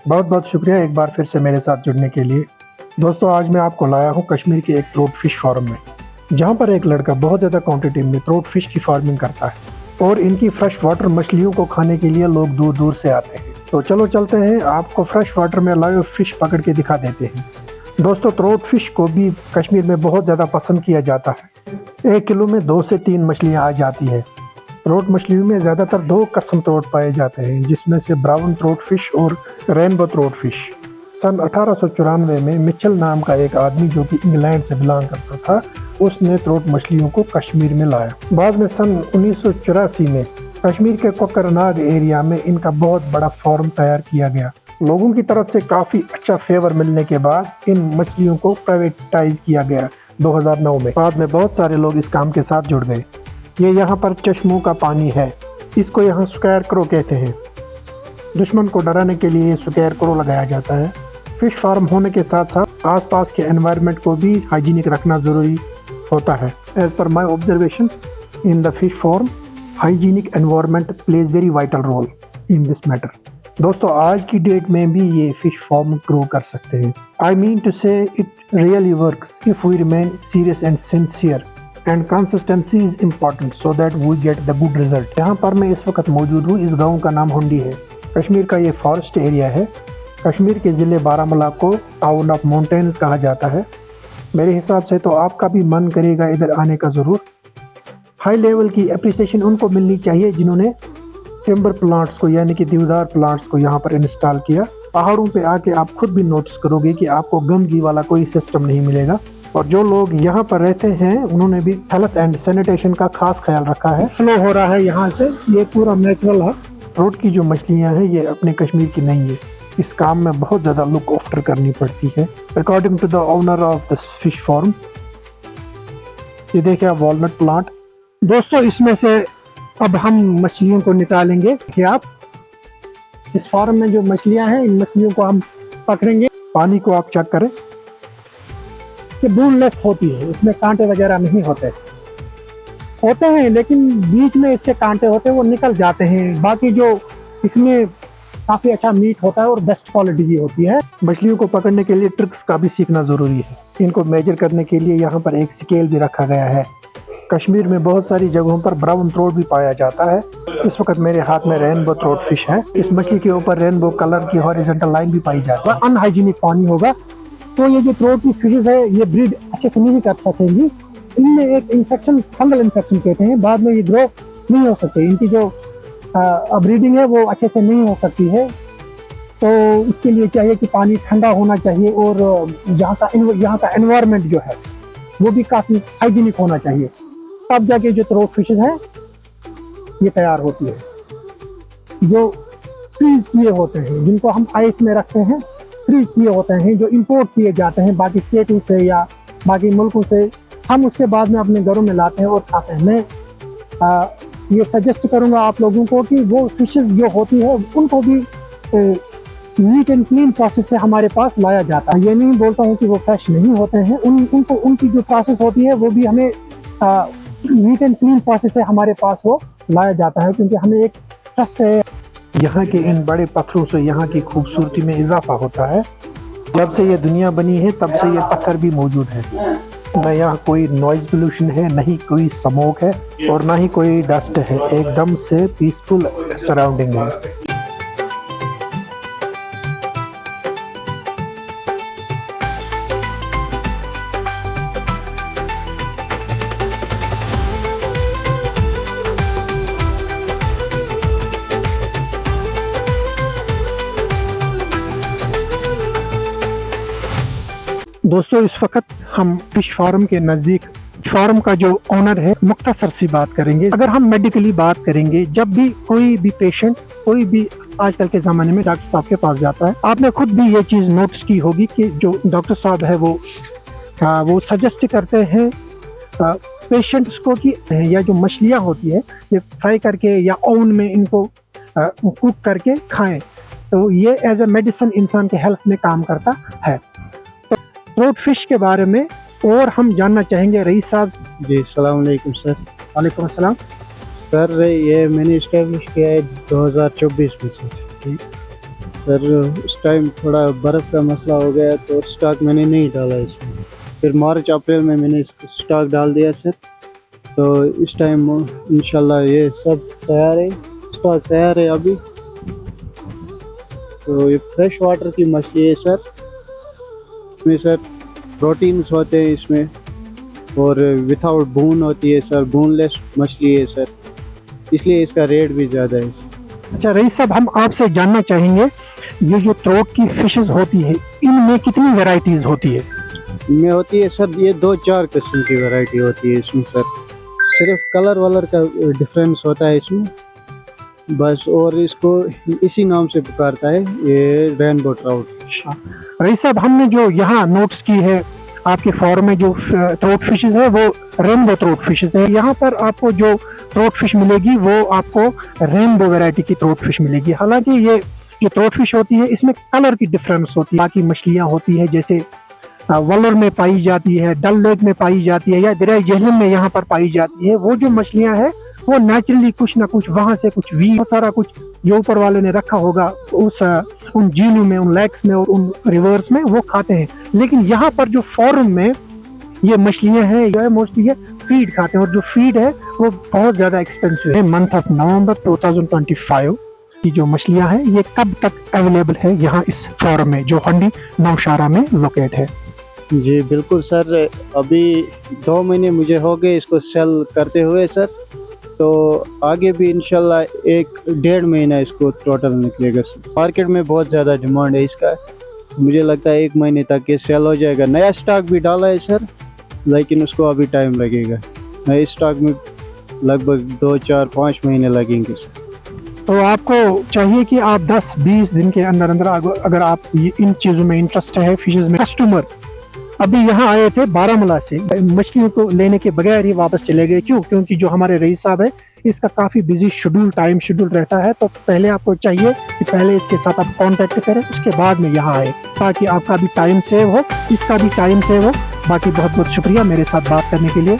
बहुत बहुत शुक्रिया एक बार फिर से मेरे साथ जुड़ने के लिए। दोस्तों, आज मैं आपको लाया हूँ कश्मीर के एक ट्रोट फिश फार्म में, जहाँ पर एक लड़का बहुत ज़्यादा क्वांटिटी में ट्रोट फिश की फार्मिंग करता है और इनकी फ्रेश वाटर मछलियों को खाने के लिए लोग दूर दूर से आते हैं। तो चलो चलते हैं, आपको फ्रेश वाटर में लाइव फिश पकड़ के दिखा देते हैं। दोस्तों, ट्रोट फिश को भी कश्मीर में बहुत ज़्यादा पसंद किया जाता है। 1 किलो में 2 से 3 मछलियाँ आ जाती है। ट्रोट मछलियों में ज़्यादातर 2 किस्म ट्रोट पाए जाते हैं, जिसमें से ब्राउन ट्रोट फिश और रेनबो ट्रोट फिश। सन 1894 में मिचेल नाम का एक आदमी, जो कि इंग्लैंड से बिलोंग करता था, उसने ट्रोट मछलियों को कश्मीर में लाया। बाद में सन 1984 में कश्मीर के कोकरनाग एरिया में इनका बहुत बड़ा फार्म तैयार किया गया। लोगों की तरफ से काफ़ी अच्छा फेवर मिलने के बाद इन मछलियों को प्राइवेटाइज किया गया 2009 में। बाद में बहुत सारे लोग इस काम के साथ जुड़ गए। ये यहाँ पर चश्मों का पानी है, इसको यहाँ स्क्वायर क्रो कहते हैं। दुश्मन को डराने के लिए स्क्वायर क्रो लगाया जाता है। फिश फार्म होने के साथ साथ आसपास के एनवायरनमेंट को भी हाइजीनिक रखना ज़रूरी होता है। As per my observation in the fish farm, hygienic environment plays very vital role in this matter. दोस्तों, आज की डेट में भी ये फिश फार्म ग्रो कर सकते हैं। I mean to say it really works if we remain serious and sincere and consistency is important so that we get the good result. यहाँ पर मैं इस वक्त मौजूद हूँ। इस गांव का नाम हुंडी है। कश्मीर का ये फॉरेस्ट एरिया है। कश्मीर के ज़िले बारामूला को टाउन ऑफ माउंटेन्स कहा जाता है। मेरे हिसाब से तो आपका भी मन करेगा इधर आने का ज़रूर। हाई लेवल की अप्रिसिएशन उनको मिलनी चाहिए जिन्होंने टिम्बर प्लांट्स को, यानी कि देवदार प्लांट्स को यहाँ पर इंस्टॉल किया। पहाड़ों पे आके आप खुद भी नोटिस करोगे कि आपको गंदगी वाला कोई सिस्टम नहीं मिलेगा। और जो लोग यहाँ पर रहते हैं उन्होंने भी हेल्थ एंड सैनिटेशन का खास ख्याल रखा है। फ्लो हो रहा है यहाँ से, ये पूरा नेचुरल है। ट्रोट की जो मछलियाँ हैं ये अपने कश्मीर की नहीं है। इस काम में बहुत ज़्यादा लुक आफ्टर करनी पड़ती है। According to the owner of the fish farm, ये देखिए आप वॉलनट प्लांट। दोस्तों, इसमें से अब हम मछलियों को निकालेंगे। देखिए आप, इस फार्म में जो मछलियाँ हैं, इन मछलियों को हम पकड़ेंगे। पानी को आप चेक करें, ये बोनलेस होती है, इसमें कांटे वगैरह नहीं होते हैं, लेकिन बीच में इसके कांटे होते हैं, वो निकल जाते हैं। बाकी जो इसमें काफ़ी अच्छा मीट होता है और बेस्ट क्वालिटी की होती है। मछलियों को पकड़ने के लिए ट्रिक्स का भी सीखना ज़रूरी है। इनको मेजर करने के लिए यहाँ पर एक स्केल भी रखा गया है। कश्मीर में बहुत सारी जगहों पर ब्राउन थ्रोट भी पाया जाता है। इस वक्त मेरे हाथ में रेनबो थ्रोट फिश है। इस मछली के ऊपर रेनबो कलर की हॉरिजॉन्टल लाइन भी पाई जाती है। अनहाइजीनिक पानी होगा तो ये जो थ्रोट की फिशेस है ये ब्रीड अच्छे से नहीं कर सकेंगी। इनमें एक इन्फेक्शन, फंगल इन्फेक्शन कहते हैं, बाद में ये ग्रो नहीं हो सकते। इनकी जो ब्रीडिंग है वो अच्छे से नहीं हो सकती है। तो इसके लिए चाहिए कि पानी ठंडा होना चाहिए और यहाँ का एनवायरनमेंट जो है वो भी काफ़ी हाइजीनिक होना चाहिए। तब जाके जो थ्रोट फिशेस हैं ये तैयार होती है। जो फ्रीज किए होते हैं, जिनको हम आइस में रखते हैं, फ्रीज किए होते हैं, जो इंपोर्ट किए जाते हैं बाकी स्टेटों से या बाकी मुल्कों से, हम उसके बाद में अपने घरों में लाते हैं और खाते हैं। मैं ये सजेस्ट करूंगा आप लोगों को कि वो फिशेस जो होती है उनको भी नीट एंड क्लीन प्रोसेस से हमारे पास लाया जाता है। ये नहीं बोलता हूँ कि वो फ्रेश नहीं होते हैं, उनको उनकी जो प्रोसेस होती है वो भी हमें नीट एंड क्लीन प्रोसेस से हमारे पास वो लाया जाता है, क्योंकि हमें एक ट्रस्ट है। यहाँ के इन बड़े पत्थरों से यहाँ की खूबसूरती में इजाफा होता है। जब से ये दुनिया बनी है तब से ये पत्थर भी मौजूद है। न यहाँ कोई नॉइज पोल्यूशन है, न ही कोई स्मोक है और ना ही कोई डस्ट है। एकदम से पीसफुल सराउंडिंग है। दोस्तों, इस वक्त हम फिश फार्म के नज़दीक, फार्म का जो ओनर है, मुख्तसर सी बात करेंगे। अगर हम मेडिकली बात करेंगे, जब भी कोई भी पेशेंट, कोई भी आजकल के ज़माने में डॉक्टर साहब के पास जाता है, आपने खुद भी ये चीज़ नोटिस की होगी कि जो डॉक्टर साहब है वो सजेस्ट करते हैं पेशेंट्स को कि या जो मछलियाँ होती है ये फ्राई करके या ओवन में इनको कुक करके खाएं। तो ये एज ए मेडिसिन इंसान के हेल्थ में काम करता है। ट्रोट फिश के बारे में और हम जानना चाहेंगे रईस साहब। जी, अस्सलाम वालेकुम सर। वालेकुम अस्सलाम सर, ये मैंने इस्टेब्लिश किया है 2024 में सर। सर उस टाइम थोड़ा बर्फ़ का मसला हो गया तो स्टॉक मैंने नहीं डाला इसमें। फिर मार्च अप्रैल में मैंने स्टॉक डाल दिया सर। तो इस टाइम इंशाल्लाह ये सब तैयार है, स्टॉक तैयार है अभी। तो ये फ्रेश वाटर की मछली है सर। इसमें सर प्रोटीन्स होते हैं इसमें, और विदाउट बोन होती है सर, बोनलेस मछली है सर, इसलिए इसका रेट भी ज़्यादा है सर। अच्छा रईस साहब, हम आपसे जानना चाहेंगे ये जो थ्रोट की फिशेस होती है इनमें कितनी वैरायटीज होती है? इनमें होती है सर ये 2-4 किस्म की वैरायटी होती है इसमें सर। सिर्फ कलर वलर का डिफरेंस होता है इसमें बस, और इसको इसी नाम से पुकारता है ये रेनबो ट्राउट फिश। रईस साहब, हमने जो यहाँ नोट्स की है आपके फार्म में जो थ्रोट फिशेस है वो रेनबो थ्रोट फिशेस है। यहाँ पर आपको जो थ्रोट फिश मिलेगी वो आपको रेनबो वैरायटी की थ्रोट फिश मिलेगी। हालांकि ये जो थ्रोट फिश होती है इसमें कलर की डिफरेंस होती है। बाकी मछलियाँ होती है जैसे वल्लर में पाई जाती है, डल लेक में पाई जाती है, या दरिया झेलम में यहाँ पर पाई जाती है, वो जो मछलियाँ हैं वो नेचुरली कुछ ना कुछ वहां से कुछ बहुत सारा कुछ जो ऊपर वाले ने रखा होगा उस उन झीलों में, उन लेक्स में और उन रिवर्स में वो खाते हैं। लेकिन यहाँ पर जो फॉर्म में ये मछलियाँ हैं जो है मोस्टली ये फीड खाते हैं, और जो फीड है वो बहुत ज्यादा एक्सपेंसिव है। मंथ ऑफ नवंबर 2025 की जो मछलियाँ हैं ये कब तक अवेलेबल है यहाँ इस फॉर्म में जो हंडी नौशारा में लोकेट है? जी बिल्कुल सर, अभी 2 महीने मुझे हो गए इसको सेल करते हुए सर। तो आगे भी इंशाल्लाह 1-1.5 महीना इसको टोटल निकलेगा सर। मार्केट में बहुत ज़्यादा डिमांड है इसका, मुझे लगता है 1 महीने तक ये सेल हो जाएगा। नया स्टॉक भी डाला है सर, लेकिन उसको अभी टाइम लगेगा। नए स्टॉक में लगभग 2-4-5 महीने लगेंगे सर। तो आपको चाहिए कि आप 10-20 दिन के अंदर अंदर अगर आप इन चीज़ों में इंटरेस्ट है, फिशेज में, कस्टमर अभी यहाँ आए थे बारामूला से, मछलियों को लेने के बगैर ही वापस चले गए। क्यों? क्योंकि जो हमारे रईस साहब है इसका काफ़ी बिजी टाइम शेड्यूल रहता है। तो पहले आपको चाहिए कि पहले इसके साथ आप कांटेक्ट करें, उसके बाद में यहाँ आए, ताकि आपका भी टाइम सेव हो, इसका भी टाइम सेव हो। बाकी बहुत बहुत शुक्रिया मेरे साथ बात करने के लिए।